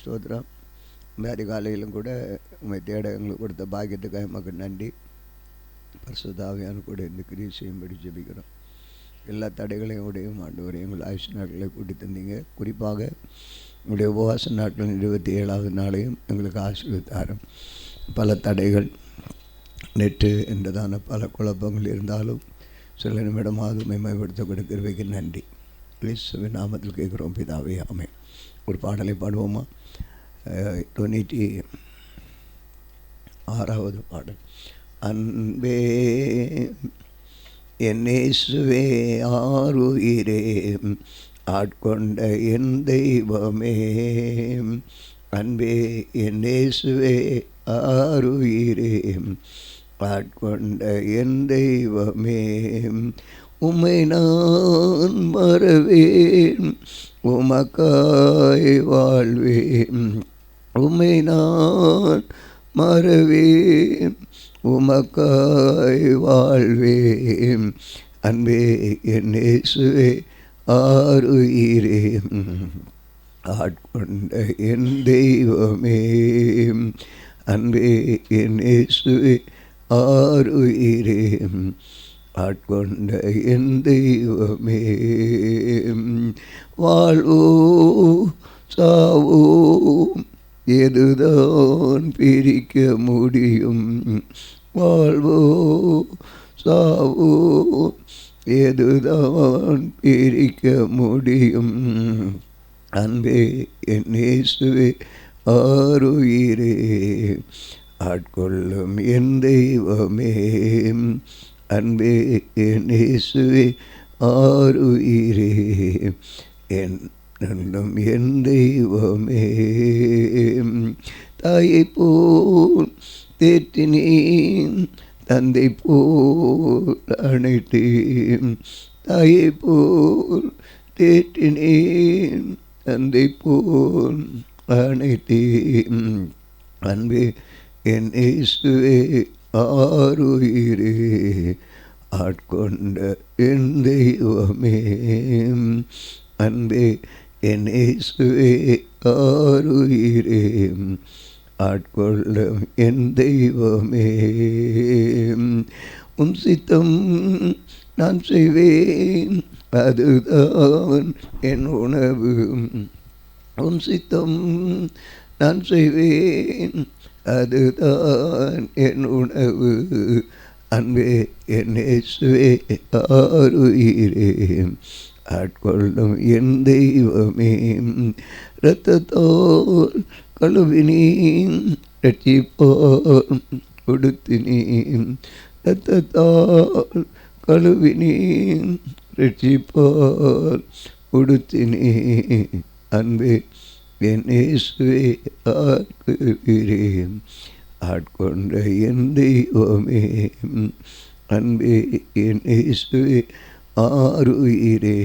ஸ்தோத்திரம். மேரி காலையிலும் கூட உண்மை தேட எங்களுக்கு கொடுத்த பாக்கியத்துக்காக நமக்கு நன்றி. பரிசுத்த ஆவியான கூட இந்த கிரியை செய்யும்படி ஜெபிக்கிறோம். எல்லா தடைகளையும் உடையும் ஆண்டவரே எங்கள் ஆயுஷ் நாட்களை கூட்டி தந்தீங்க. குறிப்பாக உங்களுடைய உபவாச நாட்களின் 27வது நாளையும் எங்களுக்கு ஆசீர்வதித்தாரும். பல தடைகள் நெட்டு என்றதான பல குழப்பங்கள் இருந்தாலும் சில நிமிடமாவது மேம்படுத்த கொடுக்கிறவைக்கு நன்றி. கிறிஸ்துவின் நாமத்தில் கேட்குறோம் பிதாவே, ஆமென். ஒரு பாடலை பாடுவோமா? 96வது பாடல். அன்பே என் இயேசுவே ஆருயிரே ஆட்கொண்ட என் தெய்வமே, அன்பே என் இயேசுவே ஆருயிரே ஆட்கொண்ட என் தெய்வமே, உம்மை நான் மறவேன் உமக்காய் வாழ்வேன், உம்மை நான் மறவேன் உமக்காய் வாழ்வேன், அன்பே என் இயேசுவே ஆருயிரே ஆட்கொண்ட என் தெய்வமே, அன்பே என் இயேசுவே ஆருயிரே ஆட்கொண்ட என் தெய்வமே, வாழ்வோ சாவோ எதுதான் பிரிக்க முடியும், வாழ்வோ சாவோ எதுதான் பிரிக்க முடியும், அன்பே என் இயேசுவே ஆருயிரே ஆட்கொள்ளும் என் தெய்வமே, அன்பே என் இயேசுவே ஆருயிரே என்னும் என் தெய்வமே, தாயை போல் தேற்றினேன் தந்தை போல் அணைத்தேன், தாயை போல் தேற்றினேன் தந்தை போல் அணைத்தேன், அன்பே என் இயேசுவே ஆருயிரே ஆட்கொண்ட என் தெய்வமே, அன்பே என் இயேசுவே ஆருயிரே ஆட்கொள்ளும் என் தெய்வமே, உம் சித்தம் நான் செய்வேன் அதுதான் என் உணவு, உம் சித்தம் நான் செய்வேன் அதுதான் என் உணவு, அன்பே என் இயேசுவே ஆருயிரே ஆட்கொள்ளும் என் தெய்வமே, இரத்தத்தால் கழுவினேன் இரட்சிப்பால் உடுத்தினேன், இரத்தத்தால் கழுவினேன் இரட்சிப்பால் உடுத்தினேன், அன்பே என் இயேசுவே ஆருயிரே ஆட்கொண்ட என் தெய்வமே, அன்பே என் இயேசுவே ஆருயிரே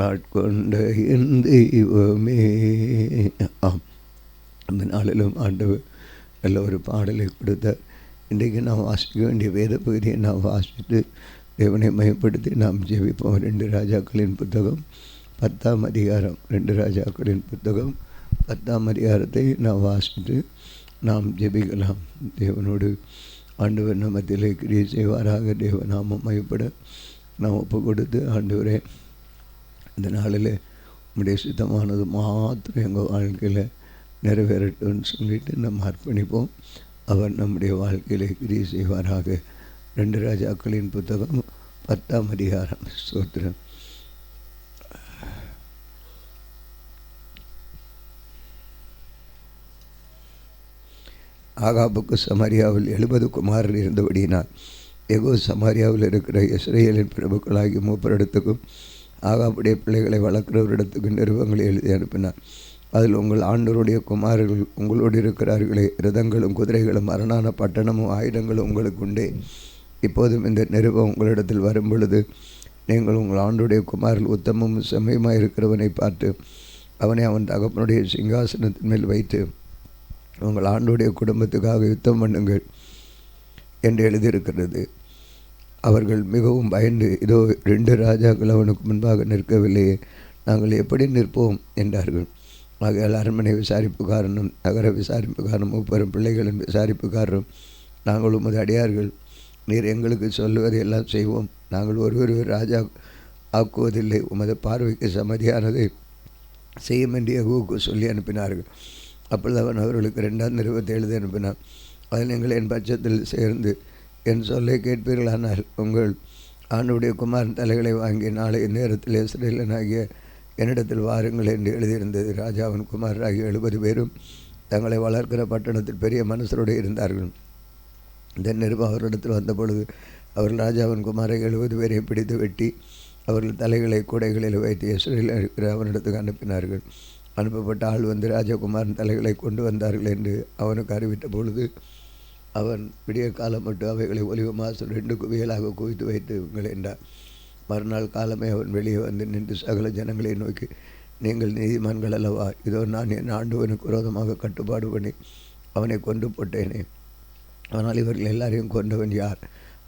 ஆட்கொண்ட என் தெய்வமே. அந்த நாளிலும் ஆண்டவர் நல்ல ஒரு பாடலை கொடுத்தார். இன்றைக்கு நாம் வாசிக்க வேண்டிய வேத பகுதியை நாம் வாசித்து தேவனை மையப்படுத்தி நாம் ஜெபிப்போம். 2 ராஜாக்களின் புத்தகம் 10ஆம் அதிகாரம், 2 ராஜாக்களின் புத்தகம் 10ஆம் அதிகாரத்தை நாம் வாசித்து நாம் ஜெபிக்கலாம். தேவனோடு ஆண்டவர் நம்மத்திலே கிரியை செய்வாராக. தேவநாமம் மையப்பட நாம் ஒப்பு கொடுத்து, ஆண்டவரே இந்த நாளில் உம்முடைய சித்தமானது மாத்திரம் எங்கள் வாழ்க்கையில் நிறைவேறட்டும்னு சொல்லிட்டு நம்ம அர்ப்பணிப்போம். அவர் நம்முடைய வாழ்க்கையிலே கிரியை செய்வாராக. 2 ராஜாக்களின் புத்தகம் 10ஆம் அதிகாரம். ஸ்தோத்திரம். ஆகாபுக்கு சமாரியாவில் 70 குமாரர் இருந்தபடியினால் யெகூ சமாரியாவில் இருக்கிற இஸ்ரவேலின் பிரபுக்களாகி மூப்பரிடத்துக்கும் ஆகாபுடைய பிள்ளைகளை வளர்க்கிறவரிடத்துக்கும் நிருபங்களை எழுதி அனுப்பினார். அதில் உங்கள் ஆண்டவருடைய குமாரர்கள் உங்களோடு இருக்கிறார்களே, இரதங்களும் குதிரைகளும் அரணான பட்டணமும் ஆயுதங்களும் உங்களுக்கு உண்டே. இப்போதும் இந்த நிருபம் உங்களிடத்தில் வரும் பொழுது நீங்கள் உங்கள் ஆண்டவருடைய குமாரர்கள் உத்தமமும் செம்மையுமாக இருக்கிறவனை பார்த்து அவனை அவன் தகப்பனுடைய சிங்காசனத்தின் மேல் வைத்து உங்கள் ஆண்டவருடைய குடும்பத்துக்காக யுத்தம் பண்ணுங்கள் என்று எழுதியிருக்கிறது. அவர்கள் மிகவும் பயந்து, இதோ 2 ராஜாக்கள் அவனுக்கு முன்பாக நிற்கவில்லையே, நாங்கள் எப்படி நிற்போம் என்றார்கள். ஆகையால் அரண்மனை விசாரிப்புக்காரனும் நகர விசாரிப்புக்காரனும் மூப்பரும் பிள்ளைகளின் விசாரிப்புக்காரரும் நாங்கள் உமது அடியார்கள், நீர் எங்களுக்கு சொல்லுவதை எல்லாம் செய்வோம், நாங்கள் ஒருவர் ராஜா ஆக்குவதில்லை, உமது பார்வைக்கு சம்மதியானதை செய்யும் என்று யெகூவுக்கு சொல்லி அனுப்பினார்கள். அப்பொழுது அவன் அவர்களுக்கு 2 நிருபத்தை எழுதி அனுப்பினான். அதில் நீங்கள் என் பட்சத்தில் சேர்ந்து என் சொல்லை கேட்பீர்களானால் உங்கள் ஆண்டுடைய குமாரன் தலைகளை வாங்கி நாளை நேரத்தில் இஸ்ரவேலனாகிய என்னிடத்தில் வாருங்கள் என்று எழுதியிருந்தது. ராஜாவின் குமாரராகிய 70 பேரும் தங்களை வளர்க்கிற பட்டணத்தில் பெரிய மனுஷரோடு இருந்தார்கள். இந்த நிருபம் அவரிடத்தில் வந்தபொழுது அவர்கள் ராஜாவின் குமாரை 70 பேரை பிடித்து வெட்டி அவர்கள் தலைகளை கூடைகளில் வைத்து இஸ்ரவேலில் இருக்கிற அவனிடத்துக்கு அனுப்பினார்கள். அனுப்பப்பட்ட ஆள் வந்து ராஜகுமாரன் தலைகளை கொண்டு வந்தார்கள் என்று அவனுக்கு அறிவித்த பொழுது அவன் விடிய காலம் மட்டும் அவைகளை ஒலிவ மாசம் 2 குவியலாக குவித்து வைத்து என்றார். மறுநாள் காலமே அவன் வெளியே வந்து நின்று சகல ஜனங்களை நோக்கி, நீங்கள் நீதிமான்கள் அல்லவா, இதோ நான் என் ஆண்டவனுக்கு விரோதமாக கட்டுப்பாடு பண்ணி அவனை கொண்டு போட்டேனே, ஆனால் இவர்கள் எல்லாரையும் கொண்டவன் யார்?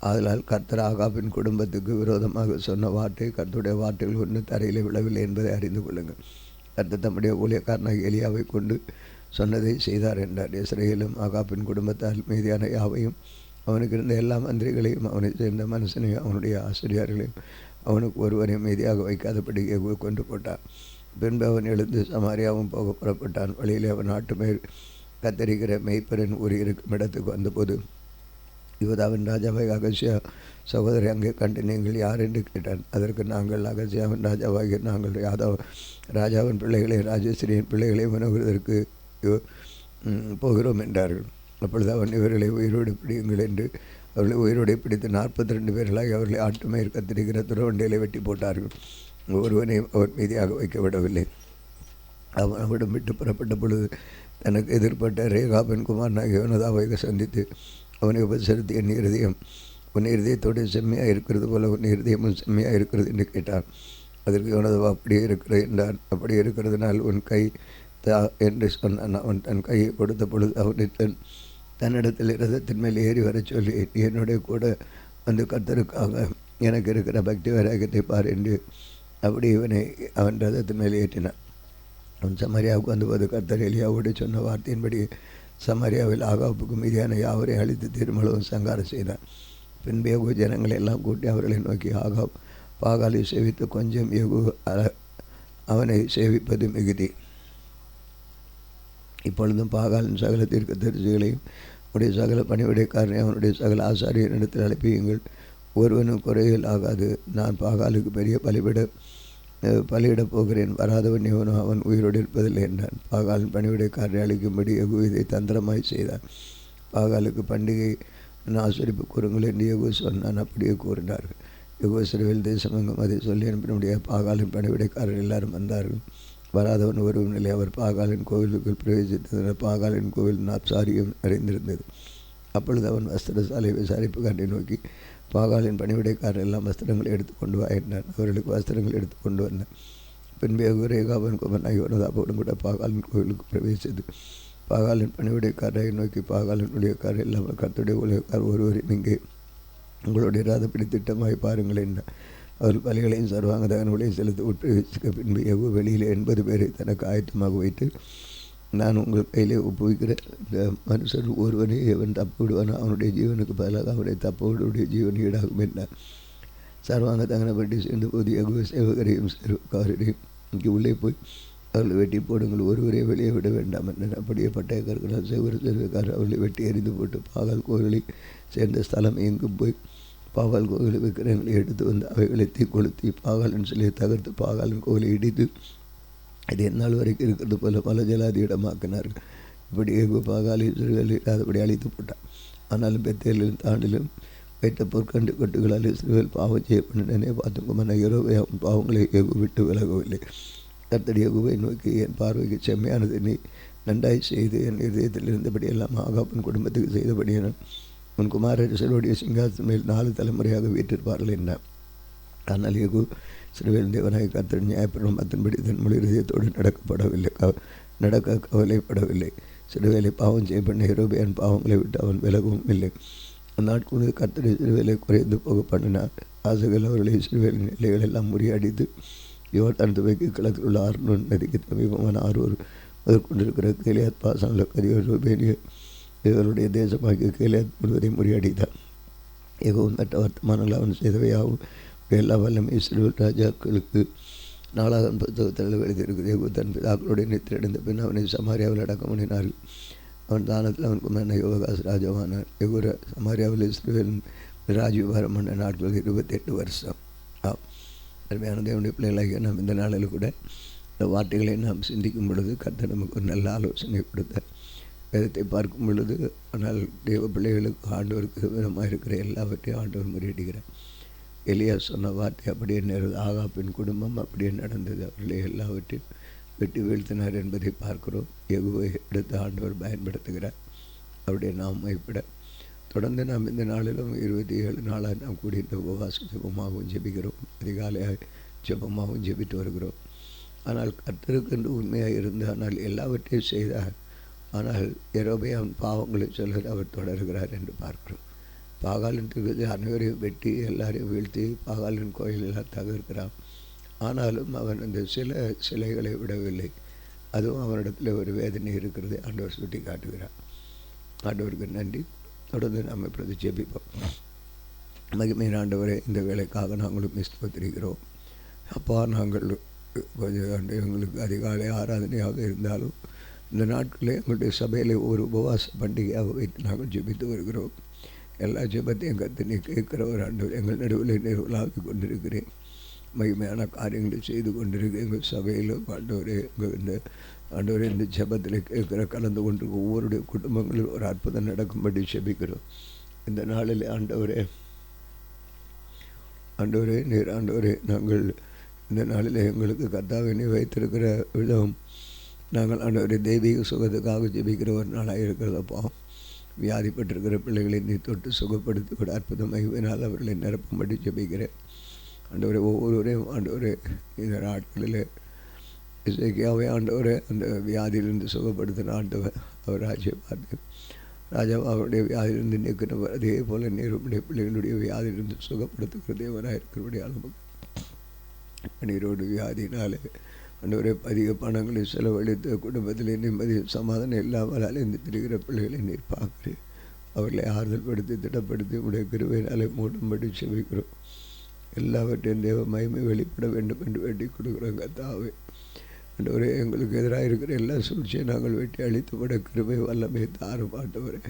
ஆதலால் கர்த்தர் ஆகாபின் குடும்பத்துக்கு விரோதமாக சொன்ன வார்த்தை கர்த்தருடைய வார்த்தைகள் ஒன்று தரையில் விழவில்லை என்பதை அறிந்து கொள்ளுங்கள். கர்த்தர் தம்முடைய ஊழியக்காரனாக எலியாவை கொண்டு சொன்னதை செய்தார் என்றார். இஸ்ரவேலும் ஆகாபின் குடும்பத்தால் மீதியான யாவையும் அவனுக்கு இருந்த எல்லா மந்திரிகளையும் அவனை சேர்ந்த மனுஷனையும் அவனுடைய ஆசிரியர்களையும் அவனுக்கு ஒருவரையும் மீதியாக வைக்காதபடி கொண்டு போட்டான். பின்பு அவன் எழுந்து சமாரியாவும் போக புறப்பட்டான். வழியிலே அவன் நாட்டு மேல் கத்தரிக்கிற மெய்ப்பரின் ஊர் இருக்கும் இடத்துக்கு வந்தபோது யூதாவின் ராஜாவை அகசியா சகோதரி அங்கே கண்டு நீங்கள் யார் என்று கேட்டான். அதற்கு நாங்கள் அகசியாவின் ராஜாவாகிய நாங்கள் ராஜாவின் பிள்ளைகளை ராஜஸ்ரீயின் பிள்ளைகளை உணவுவதற்கு போகிறோம் என்றார்கள். அப்பொழுது அவன் இவர்களை உயிரோடு பிடியுங்கள் என்று அவர்களை உயிரோடு பிடித்து 42 பேர்களாக அவர்களை ஆட்டுமயிர் கத்திரிக்கிற துறவண்டையிலே வெட்டி போட்டார்கள். ஒருவனையும் அவர் மீதியாக வைக்க விடவில்லை. அவன் அவரிடம் விட்டு புறப்பட்ட பொழுது தனக்கு எதிர்ப்பட்ட ரேகாபின் குமாரனாகிய யோனதாவை சந்தித்து அவனை உபசரித்து, என் இருதயம் உன் இருதயத்தோடு செம்மையாக இருக்கிறது போல உன் இருதயமும் செம்மையாக இருக்கிறது என்று கேட்டான். அதற்கு யோனதாவா அப்படியே இருக்கிறது என்றான். அப்படி இருக்கிறதுனால் உன் கை தா என்று சொன்னான். அவன் தன் கையை கொடுத்த பொழுது அவனை தன்னிடத்தில் ரதத்தின் மேல் ஏறி வர சொல்லி, என்னுடைய கூட வந்து கர்த்தருக்காக எனக்கு இருக்கிற பக்தி வைராக்கியத்தை பார் என்று அப்படி இவனை அவன் ரதத்தின் மேல் ஏற்றினான். அவன் சமாரியாவுக்கு வந்தபோது கர்த்தர் எலியாவோடு சொன்ன வார்த்தையின்படி சமாரியாவில் ஆகாப்புக்கு மீதியான யாவரை அழித்து திருமளவும் சங்காரம் செய்தான். பின்பு யெகூ ஜனங்களை எல்லாம் கூட்டி அவர்களை நோக்கி, ஆகாப் பாகாலை சேவித்து கொஞ்சம் யெகூ அவனை சேவிப்பது மிகுதி. இப்பொழுதும் பாகாலின் சகல தீர்க்கதரிசிகளையும் உடைய சகல பணிவிடைக்காரனை அவனுடைய சகல ஆசாரியரிடத்தில் அனுப்பியுங்கள், ஒருவனும் குறையில் ஆகாது. நான் பாகாலுக்கு பெரிய பலியிடப் போகிறேன், வராதவன் எவனோ அவன் உயிரோடு இருப்பதில்லை என்றான். பாகாலின் பணிவிடைக்காரரை அளிக்கும்படி யெகூ இதை தந்திரமாய் செய்தான். பாகாலுக்கு பண்டிகை ஆசரிப்பு கூறுங்கள் என்று யெகூ சொன்னான். அப்படியே கூறினார்கள். யெகூ இஸ்ரவேல் தேசமெங்கும் அதை சொல்லி அனுப்பினுடைய பாகாலின் பணிவிடைக்காரர் எல்லாரும் வந்தார்கள். வராதவன் ஒருவன் இல்லை. அவர் பாகாலின் கோவிலுக்குள் பிரவேசித்ததில் பாகாலின் கோவில் நாப்சாரியும் நிறைந்திருந்தது. அப்பொழுது அவன் வஸ்திரசாலை விசாரிப்பு காட்டி நோக்கி, பாகாலின் பணிவிடைக்காரர் எல்லாம் வஸ்திரங்களை எடுத்துக்கொண்டு வா என்றான். அவர்களுக்கு வஸ்திரங்கள் எடுத்துக்கொண்டு வந்தான். பின்பு யெகூ ரேகாபின் குமாரனாகிய யோனதாபோடும் கூட பாகாலின் கோவிலுக்கு பிரவேசித்தது. பாகாலின் பணிவிடைக்காரரை நோக்கி, பாகாலின் ஊழியக்காரர் இல்லாமல் கர்த்தருடைய ஊழியக்காரர் ஒருவரையும் இங்கே உங்களுடைய ராதப்படி திட்டமாய் பாருங்கள் என்ன. அவர்கள் பலிகளையும் சர்வாங்க தகனங்களையும் செலுத்தி உட்பிரவேசிக்க பின்பு யெகூ வெளியில் 80 பேரை தனக்கு ஆயத்தமாக வைத்து, நான் உங்கள் கையிலே ஒப்புவிக்கிற இந்த மனுஷர் ஒருவனை எவன் தப்பு விடுவானோ அவனுடைய ஜீவனுக்கு பதிலாக அவனுடைய தப்போடைய ஜீவன் ஈடாகும் என்றார். சர்வாங்க தகனப்பட்டி சேர்ந்த போது யெகூ சேவகரையும் சேவக்காரரையும் இங்கே உள்ளே போய் அவர்களை வெட்டி போடுங்கள், ஒருவரை வெளியே விட வேண்டாம் என்றார். அப்படியே பட்டயக்காரர்களால் சேவக்காரர் அவர்களை வெட்டி எறிந்து போட்டு பாகால் கோவிலை சேர்ந்த ஸ்தலம் எங்கும் போய் பாகால் கோவிலில் விக்கிரகங்களை எடுத்து வந்து அவைகளை தீ கொளுத்தி பாகாலின் சிலையை தகர்த்து பாகாலின் கோவிலை இடித்து அது எந்நாள் வரைக்கும் இருக்கிறது போல பல ஜலாதி இடமாக்கினார்கள். இப்படி யெகூ பாகாலை இஸ்ரவேலில் இல்லாதபடி அழித்து போட்டான். ஆனாலும் பெத்தேலிலும் தாண்டிலும் வைத்த பொற்கண்டு கொட்டுகளால் இஸ்ரவேல் பாவம் செய்யப்பட்டனே பார்த்துக்குமான யெரொபெயாம் பாவங்களை யெகூ விட்டு விலகவில்லை. கர்த்தர் யெகூவை நோக்கி, என் பார்வைக்கு செம்மையானது நீ நன்றாய் செய்து என் இதயத்தில் இருந்தபடி எல்லாம் ஆகாபின் குடும்பத்துக்கு செய்தபடியான உன் குமாரர் இஸ்ரவேலுடைய சிங்காசனம் மேல் 4 தலைமுறையாக வீற்றிருப்பார்கள் என்றார். ஆனால் யெகூ இஸ்ரவேலின் தேவனாகிய கர்த்தர் நியாயப்பிரமாணத்தின்படி தன் முழு இதயத்தோடு நடக்க கவலைப்படவில்லை. இஸ்ரவேலை பாவம் செய்ய பண்ண யெரொபெயாம் பாவங்களை விட்டு அவன் விலகவும் இல்லை. அந்நாட்களில் கர்த்தர் இஸ்ரவேலை குறைந்து போக பண்ணினார். ஆசைகள் அவர்களை இஸ்ரவேலின் எல்லைகள் எல்லாம் முறியடித்து யோர்தான் துவைக்கு கிழக்கில் உள்ள அர்னோன் நதிக்கு சமீபமான ஆரூர் கொண்டிருக்கிற கேலியாத் பாசனில் கதியோர் ரூபேனிய இவருடைய தேசமாகிய கேலியாத் முழுவதை முறியடித்தார். எகவும் மற்ற வர்த்தமானங்கள் அவன் செய்தவையாகவும் எல்லா வல்லம் இஸ்ரவேல் ராஜாக்களுக்கு நாளாகன் புத்தகத்தில் எழுதியிருக்கிறது. எகு தன் பிதாக்களுடைய நித்திரடைந்த பின் அவனை சமாரியாவில் அடக்கம் பண்ணினார்கள். அவன் தானத்தில் அவன் குமாரன் யோகாஸ் ராஜாவானான். எகுர சமாரியாவில் இஸ்ரவேல் ராஜ்யபாரம் பண்ண நாட்கள் 28 வருஷம். அருமையான தேவனுடைய பிள்ளைகளாகிய நாம் இந்த நாளில் கூட இந்த வார்த்தைகளை நாம் சிந்திக்கும் பொழுது கர்த்தர் நமக்கு ஒரு நல்ல ஆலோசனை கொடுத்தார். வேதத்தை பார்க்கும் பொழுது ஆனால் தேவ பிள்ளைகளுக்கு ஆண்டவருக்கு விதமாக இருக்கிற எல்லாவற்றையும் ஆண்டவர் முறியடிக்கிறார். எலியா சொன்ன வார்த்தை அப்படியே நேர்ந்தது. ஆகாப்பின் குடும்பம் அப்படியே நடந்தது. அவர்களை எல்லாவற்றையும் வெட்டி வீழ்த்தினார் என்பதை பார்க்கிறோம். எகுவை எடுத்து ஆண்டவர் பயன்படுத்துகிறார். அவருடைய நாம் மைப்பட தொடர்ந்து நாம் இந்த நாளிலும் 27 நாளாக நாம் கூடி இந்த உபவாச ஜெபமாகவும் ஜெபிக்கிறோம். அதிகாலையாக ஜெபமாகவும் ஜெபித்து வருகிறோம். ஆனால் கர்த்தருக்கு என்று உண்மையாக இருந்து ஆனால் எல்லாவற்றையும் செய்தார். ஆனால் யெரொபெயாம் பாவங்களை சொல்ல அவர் தொடர்கிறார் என்று பார்க்கிறோம். பாகாலின் அனைவரையும் வெட்டி எல்லாரையும் வீழ்த்தி பாகாலின் கோயிலெல்லாம் தகர்க்கிறான். ஆனாலும் அவன் அந்த சிலைகளை விடவில்லை. அதுவும் அவனிடத்தில் ஒரு வேதனை இருக்கிறது ஆண்டவர் சுட்டி காட்டுகிறார். ஆண்டவருக்கு நன்றி. தொடர்ந்து நம்ம பிரதி ஜெபிப்போம். மகிமையின் ஆண்டவரே, இந்த வேலைக்காக நாங்களும் ஸ்தோத்திரிக்கிறோம். அப்பா, நாங்கள் கொஞ்சம் எங்களுக்கு அதிகாலை ஆராதனையாக இருந்தாலும் இந்த நாட்களில் எங்களுடைய சபையில் ஒரு உபவாச பண்டிகையாக வைத்து நாங்கள் ஜெபித்து வருகிறோம். எல்லா ஜெபத்தையும் கற்று நீ கேட்கிற ஒரு ஆண்டவர் எங்கள் நடுவில் நிறுவலாகி கொண்டிருக்கிறேன். மகிமையான காரியங்களை செய்து கொண்டிருக்க எங்கள் சபையில் ஆண்டவரே, எங்கள் இந்த ஆண்டவரே இந்த ஜெபத்தில் கேட்கிற கலந்து கொண்டிருக்க ஒவ்வொருடைய குடும்பங்களில் ஒரு அற்புதம் நடக்கும்படி ஜெபிக்கிறோம். இந்த நாளில் ஆண்டவரே நீர் ஆண்டவரே, நாங்கள் இந்த நாளில் எங்களுக்கு கர்த்தாவினை வைத்திருக்கிற விதம் நாங்கள் ஆண்டவரே தெய்வீக சுகத்துக்காக ஜெபிக்கிற ஒரு நாளாக இருக்கிறதப்பா. வியாதிப்பட்டிருக்கிற பிள்ளைகளை நீ தொட்டு சுகப்படுத்தி விட அற்புதம் மகிமையினால் அவர்களை நிரப்பும்படி ஜெபிக்கிறேன். ஆண்டவரே, ஒவ்வொருவரையும் ஆண்டவரே இந்த நாட்களில் இசைக்காவே ஆண்டவரே அந்த வியாதியிலிருந்து சுகப்படுத்தின ஆண்டவர் அவர் ராஜ்யை பார்த்து ராஜா அவருடைய வியாதியிலிருந்து நீக்கினவர். அதே போல் நீருடைய பிள்ளைகளுடைய வியாதியிலிருந்து சுகப்படுத்துகிற தேவனாக இருக்கிறபடியா நமக்கு நீரோடு வியாதினாலே ஆண்டவரே அதிக பணங்களை செலவழித்து குடும்பத்தில் நிம்மதி சமாதானம் இல்லாமல் அலைந்து திரிகிற பிள்ளைகளை நீர் பார்க்கிறேன். அவர்களை ஆறுதல் படுத்தி திடப்படுத்தி உடைய கிருபையினாலே மூடும்படி செபிக்கிறோம். எல்லாவற்றையும் தேவ மகிமை வெளிப்பட வேண்டும் என்று வேண்டி கொடுக்குறோம். கர்த்தாவே ஆண்டவரே, எங்களுக்கு எதிராக இருக்கிற எல்லா சூழ்ச்சியை நாங்கள் வெட்டி அழித்துவிட கிருபை வல்லமை தாரும். ஆண்டவரே,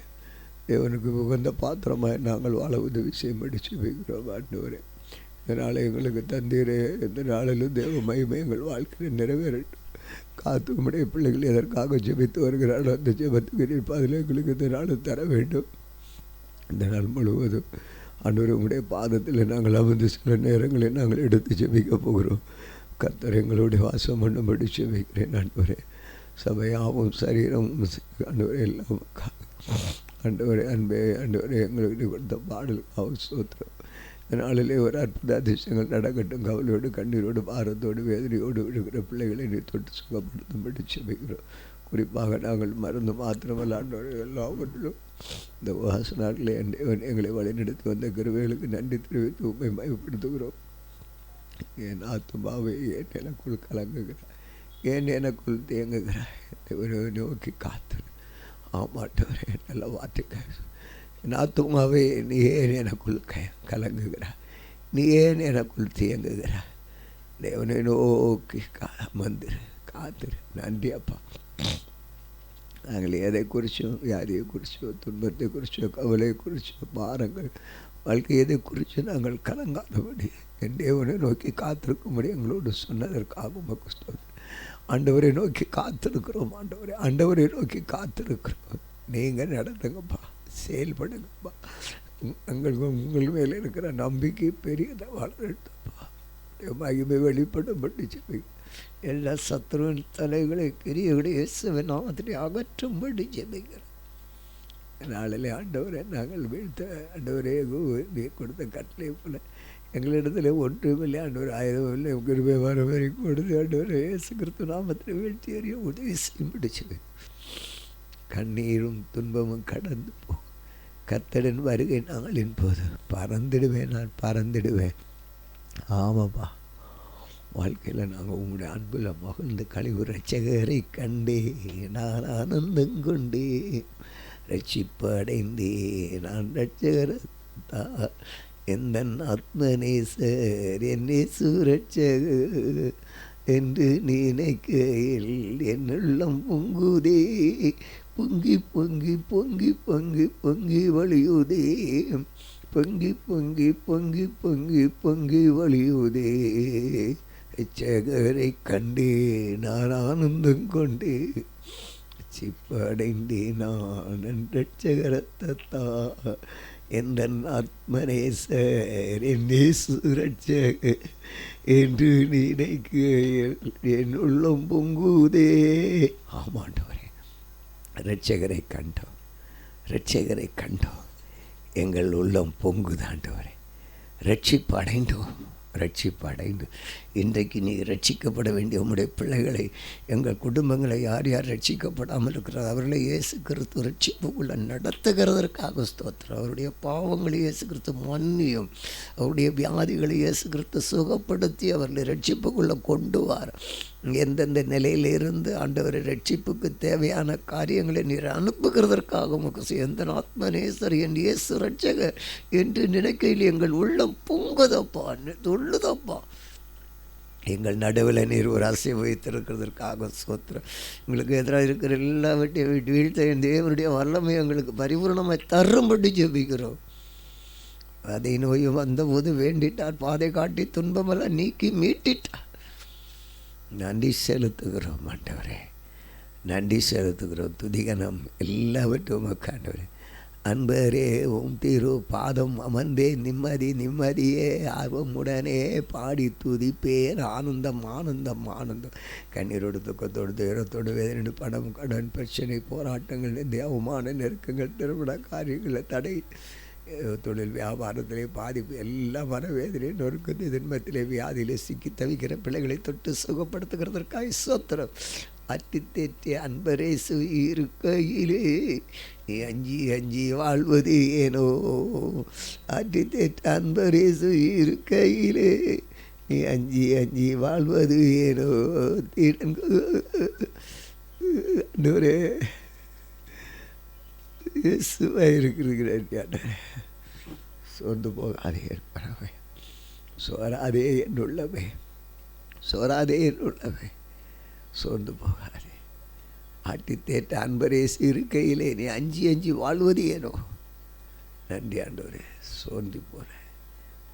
தேவனுக்கு உகந்த பாத்திரமாய் நாங்கள் வாழ உதவி செய்யும்படி செபிக்கிறோம். ஆண்டவரே, இதனால் எங்களுக்கு தந்தீரே எந்த நாளிலும் தேவ மகிமை எங்கள் வாழ்க்கையில் நிறைவேறட்டும். காத்து உம்முடைய பிள்ளைகள் எதற்காக ஜெபித்து வருகிறார்கள் அந்த ஜெபத்துக்கு நீர் அதில் எங்களுக்கு இந்த நாள் தர வேண்டும். இந்த நாள் முழுவதும் ஆண்டவரே உம்முடைய பாதத்தில் நாங்கள் அமர்ந்து சில நேரங்களில் நாங்கள் எடுத்து ஜெபிக்க போகிறோம். கர்த்தர் எங்களுடைய வாசம் பண்ணும்படி ஜெபிக்கிறேன். ஆண்டவரே, சபையாகவும் சரீரமும் ஆண்டவரே எல்லாம் ஆண்டவரே அன்பே ஆண்டவரே எங்களுக்கு கொடுத்த பாடலுக்காக ஸ்தோத்திரம். நாளிலே ஒரு அற்புத அதிசயங்கள் நடக்கட்டும். கவலையோடு கண்ணீரோடு பாரத்தோடு வேதனையோடு விடுகிற பிள்ளைகளை நீ தொட்டு சுகப்படுத்தும்படி செபிக்கிறோம். குறிப்பாக நாங்கள் மருந்து மாத்திரமல்ல ஆண்டவரே எல்லாவற்றிலும் இந்த உபவாச நாட்களை எங்களை வழிநடத்தி வந்த கிருபைகளுக்கு நன்றி தெரிவித்து உண்மை மயப்படுத்துகிறோம். என் ஆத்துமாவை ஏன் எனக்குள் கலங்குகிறாய், ஏன் எனக்குள் தேங்குகிறாய், நோக்கி காத்து ஆமாட்டவரே நல்ல வார்த்தை. என் ஆத்துமாவே நீ ஏன் எனக்குள் கலங்குகிறாய், நீ ஏன் எனக்குள் தேங்குகிறாய், தேவனை நோக்கி அமர்ந்திரு காத்துரு. நன்றி அப்பா. நாங்கள் எதை குறிச்சோம், வியாதியை குறிச்சோ, துன்பத்தை குறிச்சோ, கவலையை குறிச்சோ, பாரங்கள் வாழ்க்கை எதை குறித்து நாங்கள் கலங்காதபடி என் தேவனை நோக்கி காத்திருக்கும்படி எங்களோடு சொன்னதற்காக உமக்கு ஸ்தோத்திரம். ஆண்டவரை நோக்கி காத்திருக்கிறோம். ஆண்டவரை நோக்கி காத்திருக்கிறோம். நீங்கள் நடத்துங்கப்பா, செயல்படுங்கப்பா. உங்கள் மேலே இருக்கிற நம்பிக்கை பெரியதாக வளரட்டும்ப்பா. மகிமை வெளிப்படும்படி ஜெபிக்கிறோம். எல்லா சத்துருவின் தலைகளை கிரியைகளை இயேசுவின் நாமத்திலே அகற்றும்படி ஜெபிக்கிறோம். நாளிலே ஆண்டவரை நாங்கள் வீழ்த்த ஆண்டவரே நீ கொடுத்த கட்டளை போல எங்களிடத்தில் ஒன்றுமில்லை ஆண்டவர், ஆயுதம் இல்லை, கிருபை வர வரை கொடுத்து ஆண்டவரை இயேசு கிறிஸ்து நாமத்தில் வீழ்த்தி எறிய உதவி செய்யும்படி ஜெபிக்கிறோம். கண்ணீரும் துன்பமும் கடந்து போ. கர்த்தரின் வருகை நாளின் போது பறந்துடுவேன், நான் பறந்துடுவேன். ஆமாப்பா, வாழ்க்கையில் நாங்கள் உங்களுடைய அன்பில் மகிழ்ந்து கழிவு ரட்சகரை கண்டே நான் ஆனந்தம் கொண்டே ரட்சிப்பு அடைந்தே நான் ரட்சகர எந்த ஆத்மநேசர் என்னே சுரட்சகர் என்று நினைக்கையில் என்னுள்ளம் பொங்குதே பொங்கி பொங்கி பொங்கி பொங்கி பொங்கி வழியுதே பொங்கி பொங்கி பொங்கி பொங்கி பொங்கி வழியுதே ரட்சகரை கண்டே நான் ஆனந்தம் கொண்டே ரட்சிப்படைந்தே நான் ரட்சகரத்தா எந்த ஆத்மநேசர் என்னே சுரட்சகர் என்று நினைக்கையில் என் உள்ளம் பொங்குதே. ஆமாண்டவரே, ரட்சகரை கண்டோம், ரட்சகரை கண்டோம், எங்கள் உள்ளம் பொங்குதாண்டவரே. ரட்சிப்பு அடைந்தோம், ரட்சிப்பு அடைந்து இன்றைக்கு நீ ரட்சிக்கப்பட வேண்டிய உம்முடைய பிள்ளைகளை, எங்கள் குடும்பங்களை யார் யார் ரட்சிக்கப்படாமல் இருக்கிறார் அவர்களை இயேசு கிறிஸ்து ரட்சிப்புக்குள்ளே நடத்துகிறதற்காக ஸ்தோத்திரம். அவருடைய பாவங்களை இயேசு கிறிஸ்து மன்னியும், அவருடைய வியாதிகளை இயேசு கிறிஸ்து சுகப்படுத்தி அவர்களை ரட்சிப்புக்குள்ளே கொண்டு வார. எந்தெந்த நிலையிலிருந்து ஆண்டவரை ரட்சிப்புக்கு தேவையான காரியங்களை நீர் அனுப்புகிறதற்காக உமக்கு எந்த ஆத்மநேசர் என் இயேசு ரட்சகர் என்று நினைக்கையில் எங்கள் உள்ளம் பொங்குதப்பா, தொள்ளுதப்பா. எங்கள் நடுவில் நீர் ஒரு அசை வைத்திருக்கிறதற்காக ஸ்தோத்திரம். எங்களுக்கு எதிராக இருக்கிற எல்லாவற்றையும் வீழ்த்த தேவனுடைய வல்லமை எங்களுக்கு பரிபூர்ணமாய் தரும்படி ஜெபிக்கிறோம். அதை நோயும் வந்தபோது வேண்டிட்டார், பாதை காட்டி துன்பமெல்லாம் நீக்கி மீட்டிட்டார். நன்றி செலுத்துகிறோம் ஆண்டவரே, நன்றி செலுத்துகிறோம். துதிகனம் எல்லாவற்றும் ஆண்டவரே. அன்பரே உம் திரு பாதம் அமர்ந்தே நிம்மதி நிம்மதியே ஆர்வமுடனே பாடி துதிப்பேன். ஆனந்தம் ஆனந்தம் ஆனந்தம். கண்ணீரோடு துக்கத்தோடு துயரத்தோடு வேதனை படம் கடன் பிரச்சனை போராட்டங்கள் அவமான நெருக்கங்கள் திருமண காரியங்களில் தடை தொழில் வியாபாரத்திலே பாதிப்பு எல்லாம் மனவேதனை நொறுக்குது தின்மத்திலே வியாதியிலே சிக்கி தவிக்கிற பிள்ளைகளை தொட்டு சுகப்படுத்துகிறதற்காக ஸ்தோத்திரம். அற்றி தேற்றிய அன்பரேசு இருக்கையிலே நீ அஞ்சி அஞ்சி வாழ்வது ஏனோ, அற்றி தேற்ற அன்பரேசு இருக்கையிலே நீ அஞ்சி அஞ்சி வாழ்வது ஏனோ. அண்டவரே இயேசுவாக இருக்கிறேன். சோர்ந்து போகாதே பறவை, சோராதே என்னுள்ளவே, சோராதே என்னுள்ளவே, சோர்ந்து போகாதே. ஆட்டி தேட்ட அன்பரேசு இருக்கையிலே நீ அஞ்சி அஞ்சி வாழ்வது ஏனோ. நன்றி ஆண்டவரே. சோர்ந்து போகிற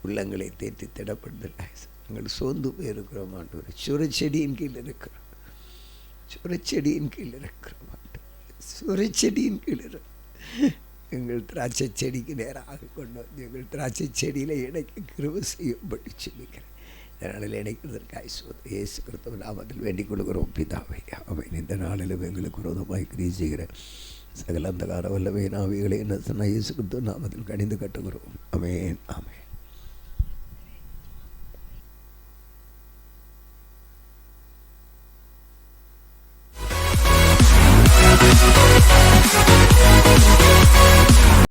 உள்ளங்களை தேற்றி திடப்படுத்த நாங்கள் சோர்ந்து போயிருக்கிறோம் ஆண்டவரே. சுரச்செடியின் கீழ் இருக்கிறோம், சுரச்செடியின் கீழ் இருக்கிறோம் ஆண்டவரே, சுரச்செடியின் கீழ் இருக்கிறோம். எங்கள் திராட்சை செடிக்கு நேராக கொண்டு வந்து எங்கள் திராட்சை செடியில் இணைக்க கிருபை செய்யும்படி சொல்லிக்கிறேன். இந்த நாளில் இணைக்கிறதற்காக இயேசு கிறிஸ்துவின் நாமத்தில் வேண்டிக் கொள்கிறோம் பிதாவை. அவன் இந்த நாளிலும் எங்களுக்கு விரோதமாய் கிரியை செய்கிற சகல அந்தகார வல்லமை நாவிகளை என்ன சொன்ன இயேசு கிறிஸ்துவின் நாமத்தில் கணிந்து கட்டுகிறோம். ஆமென், ஆமென்.